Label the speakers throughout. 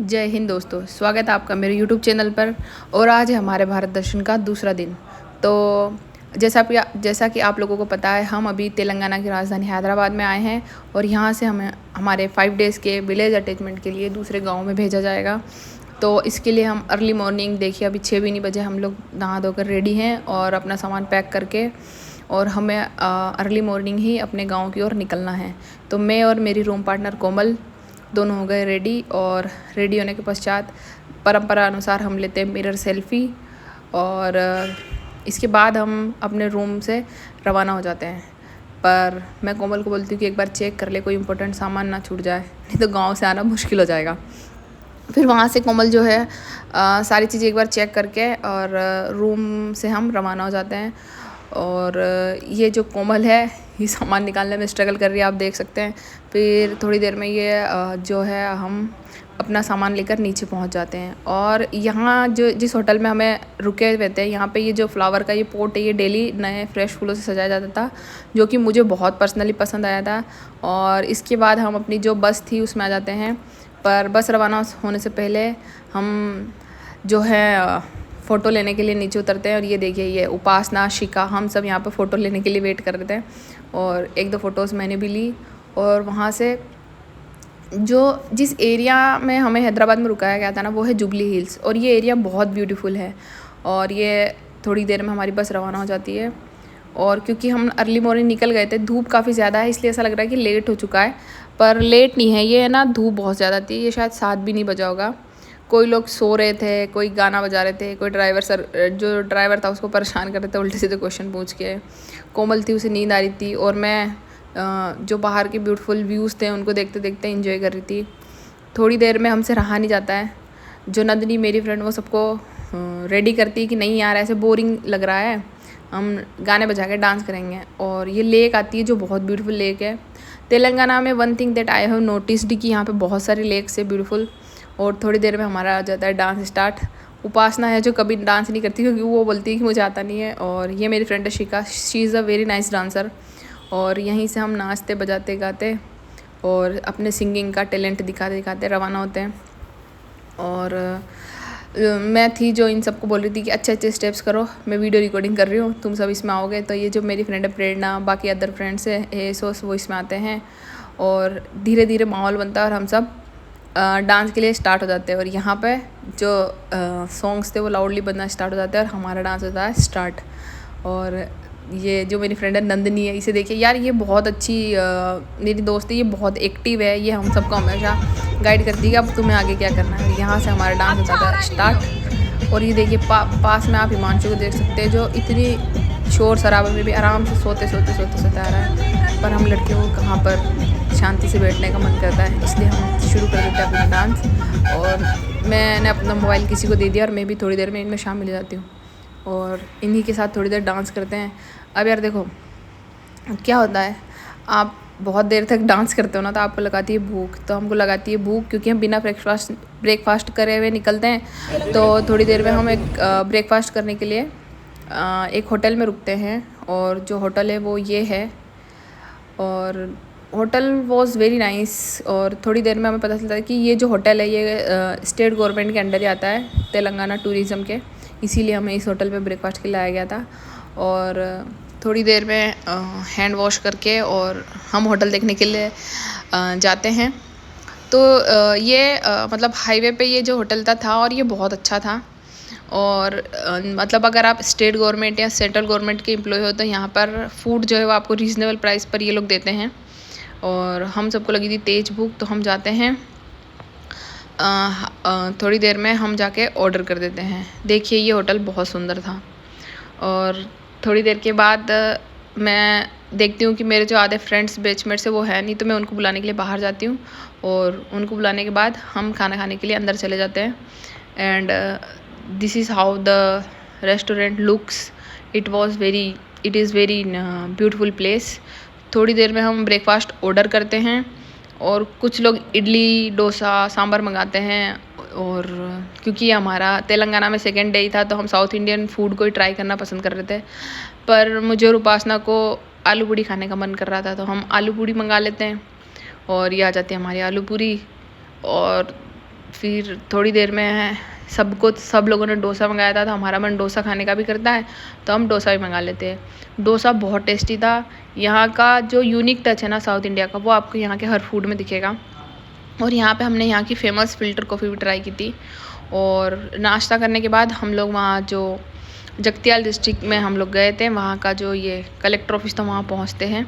Speaker 1: जय हिंद दोस्तों, स्वागत है आपका मेरे YouTube चैनल पर। और आज है हमारे भारत दर्शन का दूसरा दिन। तो जैसा कि आप लोगों को पता है, हम अभी तेलंगाना की राजधानी हैदराबाद में आए हैं और यहाँ से हमें हमारे 5 डेज़ के विलेज अटैचमेंट के लिए दूसरे गांव में भेजा जाएगा। तो इसके लिए हम अर्ली मॉर्निंग, देखिए अभी 6 भी नहीं बजे, हम लोग नहा धोकर रेडी हैं और अपना सामान पैक करके, और हमें अर्ली मॉर्निंग ही अपने गाँव की ओर निकलना है। तो मैं और मेरी रूम पार्टनर कोमल दोनों हो गए रेडी, और रेडी होने के पश्चात परंपरा अनुसार हम लेते हैं मिरर सेल्फ़ी, और इसके बाद हम अपने रूम से रवाना हो जाते हैं। पर मैं कोमल को बोलती हूँ कि एक बार चेक कर ले, कोई इंपॉर्टेंट सामान ना छूट जाए, नहीं तो गांव से आना मुश्किल हो जाएगा। फिर वहाँ से कोमल जो है सारी चीज़ें एक बार चेक करके और रूम से हम रवाना हो जाते हैं। और ये जो कोमल है, ये सामान निकालने में स्ट्रगल कर रही है, आप देख सकते हैं। फिर थोड़ी देर में ये जो है हम अपना सामान लेकर नीचे पहुंच जाते हैं। और यहाँ जिस होटल में हमें रुके हुए थे, यहाँ पे ये जो फ्लावर का ये पॉट है, ये डेली नए फ्रेश फूलों से सजाया जाता था, जो कि मुझे बहुत पर्सनली पसंद आया था। और इसके बाद हम अपनी जो बस थी उसमें आ जाते हैं। पर बस रवाना होने से पहले हम जो है फ़ोटो लेने के लिए नीचे उतरते हैं। और ये देखिए, ये उपासना, शिका, हम सब यहाँ पे फ़ोटो लेने के लिए वेट कर रहे थे। और 1-2 फ़ोटोज़ मैंने भी ली। और वहाँ से जिस एरिया में हमें हैदराबाद में रुकाया गया था ना, वो है जुबली हिल्स, और ये एरिया बहुत ब्यूटीफुल है। और ये थोड़ी देर में हमारी बस रवाना हो जाती है। और क्योंकि हम अर्ली मॉर्निंग निकल गए थे, धूप काफ़ी ज़्यादा है, इसलिए ऐसा लग रहा है कि लेट हो चुका है, पर लेट नहीं है। ये है ना, धूप बहुत ज़्यादा थी, ये शायद 7 भी नहीं बजा होगा। कोई लोग सो रहे थे, कोई गाना बजा रहे थे, कोई जो ड्राइवर था उसको परेशान कर रहे थे उल्टे सीधे क्वेश्चन पूछ के। कोमल थी, उसे नींद आ रही थी, और मैं जो बाहर के ब्यूटीफुल व्यूज़ थे उनको देखते देखते एंजॉय कर रही थी। थोड़ी देर में हमसे रहा नहीं जाता है। जो नंदनी मेरी फ्रेंड, वो सबको रेडी करती है कि नहीं यार, ऐसे बोरिंग लग रहा है, हम गाने बजा के डांस करेंगे। और ये लेक आती है जो बहुत ब्यूटीफुल लेक है। तेलंगाना में one thing that I have noticed कि यहाँ पे बहुत सारी लेक्स है ब्यूटीफुल। और थोड़ी देर में हमारा आ जाता है डांस स्टार्ट। उपासना है जो कभी डांस नहीं करती, क्योंकि वो बोलती है कि मुझे आता नहीं है। और ये मेरी फ्रेंड है शिका, she is a very nice dancer. और यहीं से हम नाचते बजाते गाते और अपने सिंगिंग का टैलेंट दिखाते दिखाते रवाना होते हैं। और मैं थी जो इन सबको बोल रही थी कि अच्छे अच्छे स्टेप्स करो, मैं वीडियो रिकॉर्डिंग कर रही हूँ, तुम सब इसमें आओगे। तो ये जो मेरी फ्रेंड है प्रेरणा, बाकी अदर फ्रेंड्स है सोस, वो इसमें आते हैं। और धीरे धीरे माहौल बनता है और हम सब डांस के लिए स्टार्ट हो जाते हैं। और यहाँ पे जो सॉन्ग्स थे वो लाउडली बजना स्टार्ट हो जाते हैं और हमारा डांस होता है स्टार्ट। और ये जो मेरी फ्रेंड है नंदनी है, इसे देखिए यार, ये बहुत अच्छी मेरी दोस्त है, ये बहुत एक्टिव है, ये हम सबको हमेशा गाइड करती है कि अब तुम्हें आगे क्या करना है। यहाँ से हमारा डांस होता था स्टार्ट। और ये देखिए पास में आप हिमांशु को देख सकते हैं, जो इतनी शोर शराबे में भी आराम से सोते आ रहा है। पर हम लड़कियों को कहाँ पर शांति से बैठने का मन करता है, इसलिए हम शुरू कर देते हैं अपना डांस। और मैंने अपना मोबाइल किसी को दे दिया और मैं भी थोड़ी देर में इनमें शामिल हो जाती हूँ और इन्हीं के साथ थोड़ी देर डांस करते हैं। अब यार देखो क्या होता है, आप बहुत देर तक डांस करते हो ना, तो आपको लगाती है भूख। तो हमको लगाती है भूख क्योंकि हम बिना ब्रेकफास्ट करे हुए निकलते हैं। तो थोड़ी देर में हम एक ब्रेकफास्ट करने के लिए एक होटल में रुकते हैं। और जो होटल है वो ये है, और होटल वॉज़ वेरी नाइस। और थोड़ी देर में हमें पता चलता है कि ये जो होटल है ये स्टेट गवर्नमेंट के अंडर ही आता है, तेलंगाना टूरिज़्म के, इसीलिए हमें इस होटल पे ब्रेकफास्ट के लिए लाया गया था। और थोड़ी देर में हैंड वॉश करके और हम होटल देखने के लिए जाते हैं। तो ये मतलब हाईवे पे ये जो होटल था और ये बहुत अच्छा था। और मतलब अगर आप स्टेट गवर्नमेंट या सेंट्रल गवर्नमेंट के एम्प्लॉय हो तो यहाँ पर फूड जो है वो आपको रीज़नेबल प्राइस पर ये लोग देते हैं। और हम सबको लगी थी तेज़ भूख, तो हम जाते हैं थोड़ी देर में हम जाके ऑर्डर कर देते हैं। देखिए ये होटल बहुत सुंदर था। और थोड़ी देर के बाद मैं देखती हूँ कि मेरे जो आधे फ्रेंड्स बैचमेट्स से वो है नहीं, तो मैं उनको बुलाने के लिए बाहर जाती हूँ। और उनको बुलाने के बाद हम खाना खाने के लिए अंदर चले जाते हैं। And this is how the restaurant looks. It is very beautiful place. थोड़ी देर में हम ब्रेकफास्ट ऑर्डर करते हैं और कुछ लोग इडली, डोसा, सांभर मंगाते हैं। और क्योंकि ये हमारा तेलंगाना में सेकेंड डे ही था, तो हम साउथ इंडियन फूड को ही ट्राई करना पसंद कर रहे थे। पर मुझे और उपासना को आलू पूड़ी खाने का मन कर रहा था, तो हम आलू पूड़ी मंगा लेते हैं और ये आ जाती है हमारी आलू पूड़ी। और फिर थोड़ी देर में सब लोगों ने डोसा मंगाया था, तो हमारा मन डोसा खाने का भी करता है, तो हम डोसा भी मंगा लेते हैं। डोसा बहुत टेस्टी था। यहाँ का जो यूनिक टच है ना साउथ इंडिया का, वो आपको यहाँ के हर फूड में दिखेगा। और यहाँ पे हमने यहाँ की फ़ेमस फ़िल्टर कॉफ़ी भी ट्राई की थी। और नाश्ता करने के बाद हम लोग वहाँ जो जगतियाल डिस्ट्रिक्ट में हम लोग गए थे, वहाँ का जो ये कलेक्टर ऑफिस था वहाँ पहुँचते हैं।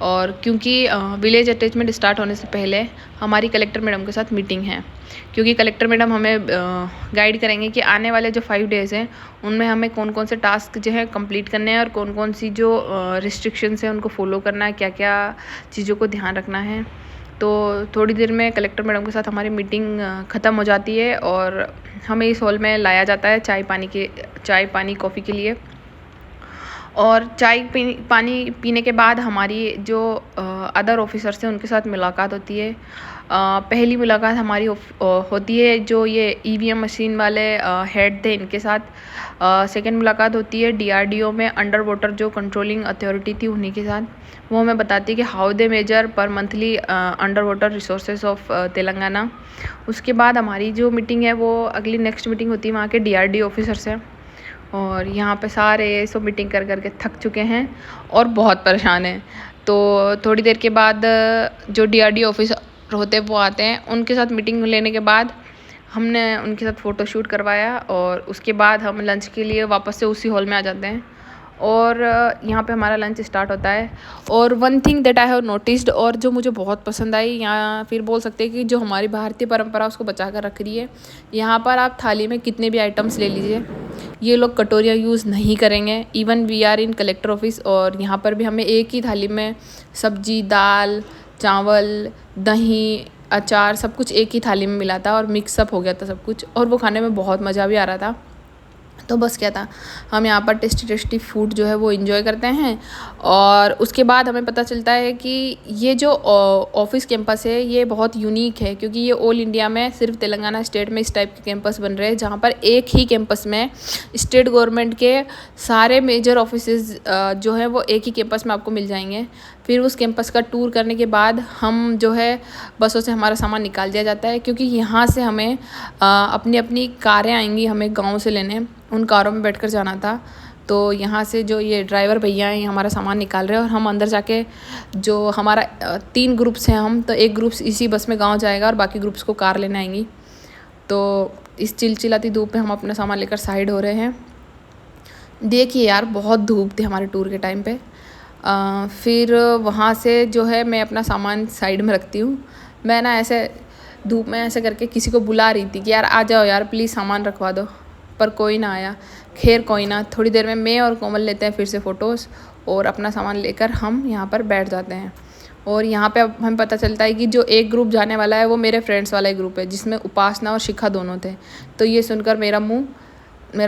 Speaker 1: और क्योंकि विलेज अटैचमेंट स्टार्ट होने से पहले हमारी कलेक्टर मैडम के साथ मीटिंग है, क्योंकि कलेक्टर मैडम हमें गाइड करेंगे कि आने वाले जो 5 डेज़ हैं उनमें हमें कौन कौन से टास्क जो है कंप्लीट करने हैं और कौन कौन सी जो रिस्ट्रिक्शंस हैं उनको फॉलो करना है, क्या क्या चीज़ों को ध्यान रखना है। तो थोड़ी देर में कलेक्टर मैडम के साथ हमारी मीटिंग ख़त्म हो जाती है और हमें इस हॉल में लाया जाता है चाय पानी कॉफ़ी के लिए। और पानी पीने के बाद हमारी जो अदर ऑफिसर्स हैं उनके साथ मुलाकात होती है। पहली मुलाकात हमारी होती है जो ये ईवीएम मशीन वाले हेड थे इनके साथ। सेकंड मुलाकात होती है डीआरडीओ में अंडर वाटर जो कंट्रोलिंग अथॉरिटी थी उन्हीं के साथ। वो हमें बताती है कि हाउ दे मेजर पर monthly under water resources of Telangana. उसके बाद हमारी जो मीटिंग है वो अगली नेक्स्ट मीटिंग होती है वहाँ के डीआरडीओ ऑफिसर से। और यहाँ पे सारे सब मीटिंग कर कर के थक चुके हैं और बहुत परेशान हैं। तो थोड़ी देर के बाद जो डीआरडीओ ऑफिसर होते हैं वो आते हैं। उनके साथ मीटिंग लेने के बाद हमने उनके साथ फ़ोटोशूट करवाया और उसके बाद हम लंच के लिए वापस से उसी हॉल में आ जाते हैं और यहाँ पे हमारा लंच स्टार्ट होता है। और one thing that I have noticed और जो मुझे बहुत पसंद आई, या फिर बोल सकते हैं कि जो हमारी भारतीय परंपरा उसको बचा कर रख रही है, यहाँ पर आप थाली में कितने भी आइटम्स ले लीजिए, ये लोग कटोरियाँ यूज़ नहीं करेंगे। Even we are in collector office और यहाँ पर भी हमें एक ही थाली में सब्जी, दाल, चावल, दही, अचार सब कुछ एक ही थाली में मिला था और मिक्सअप हो गया था सब कुछ, और वो खाने में बहुत मज़ा भी आ रहा था। तो बस क्या था, हम यहाँ पर टेस्टी फूड जो है वो एंजॉय करते हैं। और उसके बाद हमें पता चलता है कि ये जो ऑफिस कैंपस है ये बहुत यूनिक है, क्योंकि ये ऑल इंडिया में सिर्फ तेलंगाना स्टेट में इस टाइप के कैंपस बन रहे हैं, जहाँ पर एक ही कैंपस में स्टेट गवर्नमेंट के सारे मेजर ऑफिसेज जो है वो एक ही कैंपस में आपको मिल जाएंगे। फिर उस कैंपस का टूर करने के बाद हम जो है बसों से हमारा सामान निकाल दिया जाता है, क्योंकि यहाँ से हमें अपनी अपनी कारें आएंगी हमें गाँव से लेने, उन कारों में बैठकर जाना था। तो यहाँ से जो ये ड्राइवर भैया हैं हमारा सामान निकाल रहे हैं और हम अंदर जाके जो हमारा 3 ग्रुप्स हैं हम, तो एक ग्रुप्स इसी बस में गांव जाएगा और बाकी ग्रुप्स को कार लेने आएंगी। तो इस चिलचिलाती धूप में हम अपना सामान लेकर साइड हो रहे हैं। देखिए यार बहुत धूप थी हमारे टूर के टाइम पे। फिर वहाँ से जो है मैं अपना सामान साइड में रखती हूँ। मैं ना ऐसे धूप में ऐसे करके किसी को बुला रही थी कि यार आ जाओ यार प्लीज़ सामान रखवा दो, पर कोई ना आया। खैर कोई ना, थोड़ी देर में मैं और कोमल लेते हैं फिर से फ़ोटोज़ और अपना सामान लेकर हम यहाँ पर बैठ जाते हैं। और यहाँ पे अब हमें पता चलता है कि जो एक ग्रुप जाने वाला है वो मेरे फ्रेंड्स वाला ही ग्रुप है, जिसमें उपासना और शिखा दोनों थे। तो ये सुनकर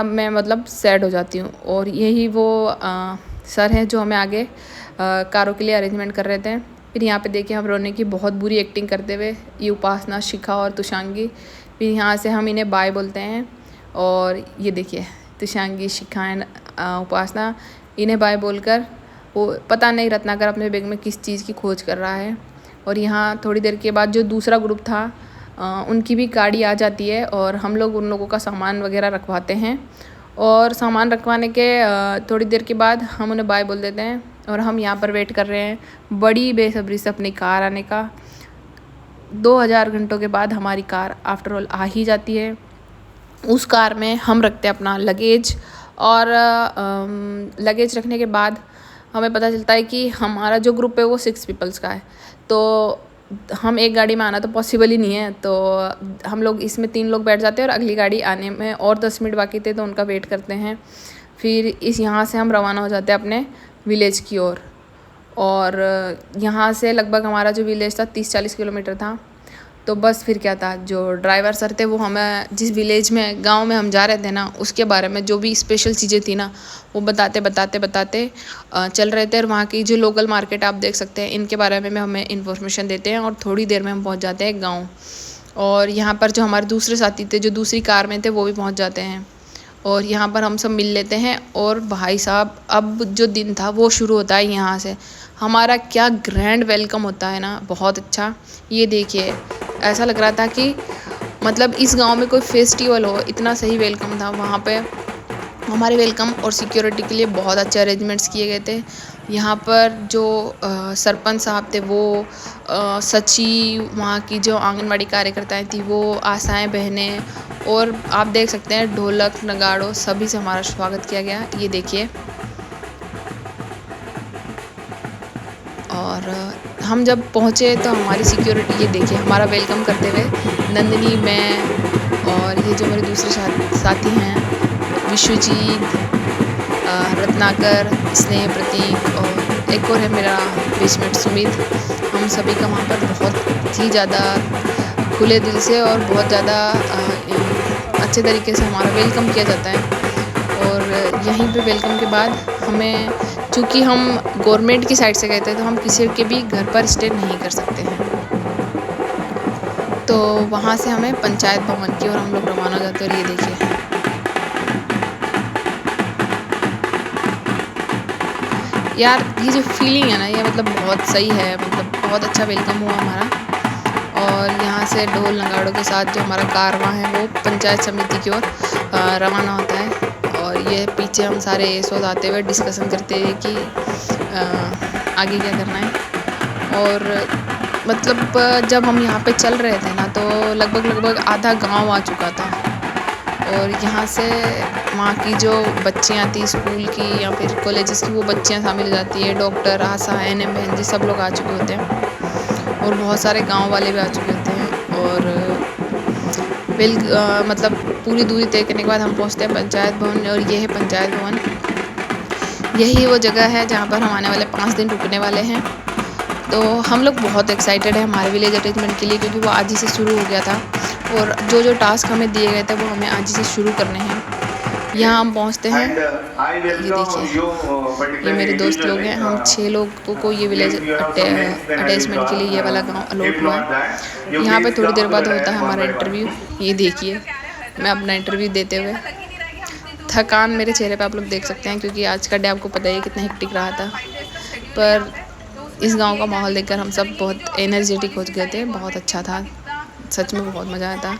Speaker 1: मैं मतलब सैड हो जाती हूँ। और यही वो सर हैं जो हमें आगे कारों के लिए अरेंजमेंट कर रहे थे। फिर यहाँ पे देखिए हम रोने की बहुत बुरी एक्टिंग करते हुए ये उपासना, शिखा और तुषांगी। फिर यहाँ से हम इन्हें बाय बोलते हैं और ये देखिए तुषांगी, शिखा एंड उपासना, इन्हें बाय बोलकर वो पता नहीं रत्नाकर अपने बैग में किस चीज़ की खोज कर रहा है। और यहाँ थोड़ी देर के बाद जो दूसरा ग्रुप था उनकी भी गाड़ी आ जाती है और हम लोग उन लोगों का सामान वगैरह रखवाते हैं। और सामान रखवाने के थोड़ी देर के बाद हम उन्हें बाय बोल देते हैं और हम यहाँ पर वेट कर रहे हैं बड़ी बेसब्री से अपनी कार आने का। 2000 घंटों के बाद हमारी कार आफ्टर ऑल आ ही जाती है। उस कार में हम रखते हैं अपना लगेज और लगेज रखने के बाद हमें पता चलता है कि हमारा जो ग्रुप है वो 6 पीपल्स का है। तो हम एक गाड़ी में आना तो पॉसिबल ही नहीं है, तो हम लोग इसमें 3 लोग बैठ जाते हैं और अगली गाड़ी आने में और 10 मिनट बाकी थे तो उनका वेट करते हैं। फिर यहाँ से हम रवाना हो जाते हैं अपने विलेज की ओर। और यहाँ से लगभग हमारा जो विलेज था 30-40 किलोमीटर था। तो बस फिर क्या था, जो ड्राइवर सर थे वो हमें जिस विलेज में गांव में हम जा रहे थे ना उसके बारे में जो भी स्पेशल चीज़ें थी ना वो बताते चल रहे थे। और वहाँ की जो लोकल मार्केट आप देख सकते हैं इनके बारे में हमें इन्फॉर्मेशन देते हैं और थोड़ी देर में हम पहुँच जाते हैं गाँव। और यहाँ पर जो हमारे दूसरे साथी थे जो दूसरी कार में थे वो भी पहुँच जाते हैं। और यहाँ पर हम सब मिल लेते हैं। और भाई साहब अब जो दिन था वो शुरू होता है यहाँ से। हमारा क्या ग्रैंड वेलकम होता है ना, बहुत अच्छा। ये देखिए, ऐसा लग रहा था कि मतलब इस गांव में कोई फेस्टिवल हो, इतना सही वेलकम था वहाँ पे। हमारे वेलकम और सिक्योरिटी के लिए बहुत अच्छे अरेंजमेंट्स किए गए थे। यहाँ पर जो सरपंच साहब थे वो सचिव, वहाँ की जो आंगनवाड़ी कार्यकर्ताएं थी वो, आशाएं बहनें, और आप देख सकते हैं ढोलक नगाड़ों सभी से हमारा स्वागत किया गया। ये देखिए, और हम जब पहुँचे तो हमारी सिक्योरिटी, ये देखिए हमारा वेलकम करते हुए नंदिनी, मैं और ये जो मेरे दूसरे साथी हैं विश्वजीत, रत्नाकर, स्नेह, प्रतीक, और एक और है मेरा बेसमेट सुमित। हम सभी का वहाँ पर बहुत ही ज़्यादा खुले दिल से और बहुत ज़्यादा अच्छे तरीके से हमारा वेलकम किया जाता है। और यहीं पे वेलकम के बाद हमें, चूँकि हम गवर्नमेंट की साइड से गए थे तो हम किसी के भी घर पर स्टे नहीं कर सकते हैं, तो वहाँ से हमें पंचायत भवन की ओर हम लोग रवाना हो जाते हैं। और ये देखिए यार, ये जो फीलिंग है ना, ये मतलब बहुत सही है, मतलब बहुत अच्छा वेलकम हुआ हमारा। और यहाँ से ढोल नगाड़ों के साथ जो हमारा कारवां है वो पंचायत समिति की ओर रवाना होता है। और ये पीछे हम सारे सोच आते हुए डिस्कशन करते हैं कि आगे क्या करना है। और मतलब जब हम यहाँ पे चल रहे थे ना, तो लगभग आधा गांव आ चुका था। और यहाँ से वहाँ की जो बच्चियाँ थी स्कूल की या फिर कॉलेजेस की, वो बच्चियाँ शामिल हो जाती है। डॉक्टर, आशा, एनएम बहन जी सब लोग आ चुके होते हैं, और बहुत सारे गांव वाले भी आ चुके होते हैं। और मतलब पूरी दूरी तय करने के बाद हम पहुँचते हैं पंचायत भवन। और ये है पंचायत भवन, यही वो जगह है जहाँ पर हम आने वाले 5 दिन रुकने वाले हैं। तो हम लोग बहुत एक्साइटेड है हमारे विलेज अटैचमेंट के लिए, क्योंकि वो आज ही से शुरू हो गया था। और जो टास्क हमें दिए गए थे वो हमें आज ही से शुरू करने हैं। यहाँ हम पहुँचते हैं, ये देखिए, ये मेरे दोस्त लोग हैं। हम 6 लोगों को ये विलेज अटैचमेंट के लिए ये वाला गांव अलॉट हुआ है। यहाँ पे थोड़ी देर बाद होता है हमारा इंटरव्यू। ये देखिए, मैं अपना इंटरव्यू देते हुए, थकान मेरे चेहरे पे आप लोग देख सकते हैं, क्योंकि आज का डे आपको पता ही है कितना हेक्टिक रहा था। पर इस गांव का माहौल देखकर हम सब बहुत एनर्जेटिक हो गए थे, बहुत अच्छा था, सच में बहुत मज़ा आया था।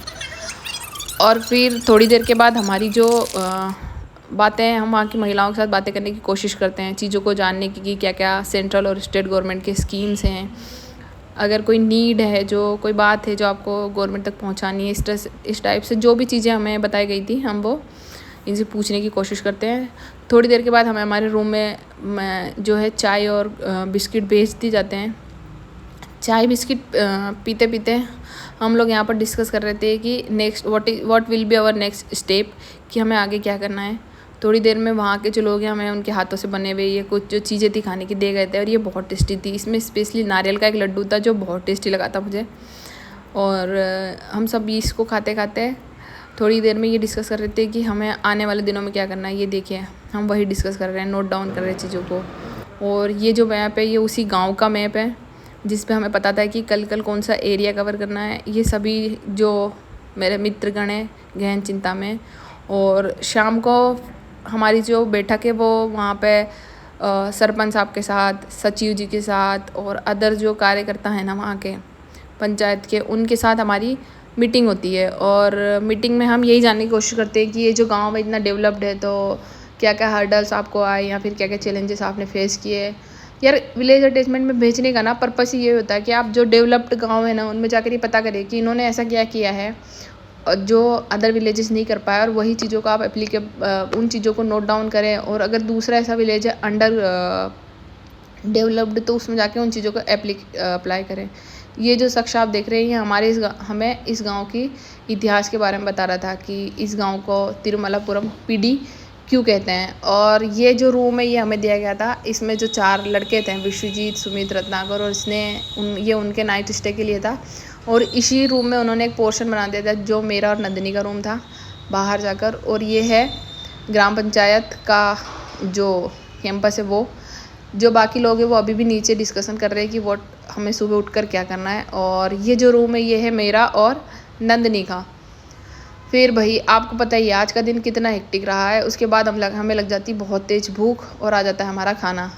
Speaker 1: और फिर थोड़ी देर के बाद हमारी जो बातें, हम वहाँ की महिलाओं के साथ बातें करने की कोशिश करते हैं, चीज़ों को जानने की कि क्या क्या सेंट्रल और स्टेट गवर्नमेंट के स्कीम्स हैं। अगर कोई नीड है, जो कोई बात है जो आपको गवर्नमेंट तक पहुँचानी है, इस टाइप से जो भी चीज़ें हमें बताई गई थी, हम वो इनसे पूछने की कोशिश करते हैं। थोड़ी देर के बाद हमें हमारे रूम में जो है चाय और बिस्किट भेज दिए जाते हैं। चाय बिस्किट पीते पीते हम लोग यहाँ पर डिस्कस कर रहे थे कि next what will be our next step, कि हमें आगे क्या करना है। थोड़ी देर में वहाँ के जो लोग हैं हमें उनके हाथों से बने हुए ये कुछ जो चीज़ें थी खाने की दे गए थे, और ये बहुत टेस्टी थी। इसमें स्पेशली नारियल का एक लड्डू था जो बहुत टेस्टी लगा था मुझे। और हम सब इसको खाते खाते थोड़ी देर में ये डिस्कस कर रहे थे कि हमें आने वाले दिनों में क्या करना है। ये देखिए, हम वही डिस्कस कर रहे हैं, नोट डाउन कर रहे हैं चीज़ों को। और ये जो मैप है ये उसी गाँव का मैप है, जिस पे हमें पता था कि कल कौन सा एरिया कवर करना है। ये सभी जो मेरे मित्रगण हैं गहन चिंता में। और शाम को हमारी जो बैठक है वो वहाँ पे सरपंच साहब के साथ, सचिव जी के साथ, और अदर जो कार्यकर्ता हैं ना वहाँ के पंचायत के, उनके साथ हमारी मीटिंग होती है। और मीटिंग में हम यही जानने की कोशिश करते हैं कि ये जो गाँव है इतना डेवलप्ड है, तो क्या क्या हर्डल्स आपको आए या फिर क्या क्या चैलेंजेस आपने फेस किए। यार, विलेज अटैचमेंट में भेजने का ना पर्पस ही ये होता है कि आप जो डेवलप्ड गांव है ना उनमें जाकर ये पता करें कि इन्होंने ऐसा क्या किया है और जो अदर विलेजेस नहीं कर पाया, और वही चीज़ों को आप उन चीज़ों को नोट डाउन करें। और अगर दूसरा ऐसा विलेज है अंडर डेवलप्ड, तो उसमें जाके उन चीज़ों को अप्लाई करें। ये जो शख्स आप देख रहे हैं हमें इस गाँव की इतिहास के बारे में बता रहा था कि इस गाँव को तिरुमलापुरम पीडी क्यों कहते हैं। और ये जो रूम है ये हमें दिया गया था। इसमें जो 4 लड़के थे, विश्वजीत, सुमित, रत्नाकर, और ये उनके नाइट स्टे के लिए था। और इसी रूम में उन्होंने एक पोर्शन बना दिया था जो मेरा और नंदिनी का रूम था बाहर जाकर। और ये है ग्राम पंचायत का जो कैंपस है, वो जो बाकी लोग हैं वो अभी भी नीचे डिस्कशन कर रहे हैं कि वो हमें सुबह उठकर क्या करना है। और ये जो रूम है ये है मेरा और नंदिनी का। फिर भाई आपको पता ही है आज का दिन कितना हेक्टिक रहा है। उसके बाद हमें लग जाती बहुत तेज़ भूख और आ जाता है हमारा खाना।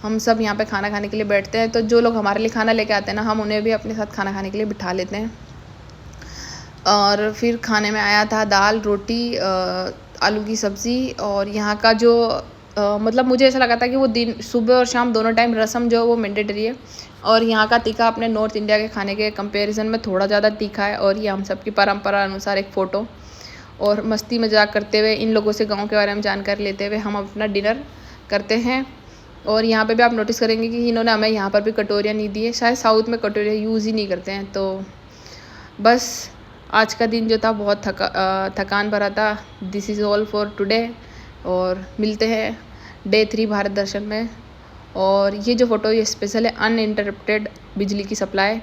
Speaker 1: हम सब यहाँ पे खाना खाने के लिए बैठते हैं, तो जो लोग हमारे लिए खाना लेके आते हैं ना, हम उन्हें भी अपने साथ खाना खाने के लिए बिठा लेते हैं। और फिर खाने में आया था दाल रोटी, आलू की सब्ज़ी। और यहाँ का जो मतलब मुझे ऐसा लगा था कि वो दिन सुबह और शाम दोनों टाइम रसम जो है वो मैंडेटरी है। और यहाँ का तीखा अपने नॉर्थ इंडिया के खाने के कंपैरिजन में थोड़ा ज़्यादा तीखा है। और ये हम सब की परंपरा अनुसार एक फ़ोटो और मस्ती मजाक करते हुए, इन लोगों से गाँव के बारे में जानकारी लेते हुए हम अपना डिनर करते हैं। और यहाँ पे भी आप नोटिस करेंगे कि इन्होंने हमें यहाँ पर भी कटोरियाँ नहीं दी है। शायद साउथ में कटोरियाँ यूज़ ही नहीं करते हैं। तो बस आज का दिन जो था बहुत थकान भरा था। This is all for today. और मिलते हैं डे 3 भारत दर्शन में। और ये जो फ़ोटो ये स्पेशल है अनइंटरप्टेड बिजली की सप्लाई।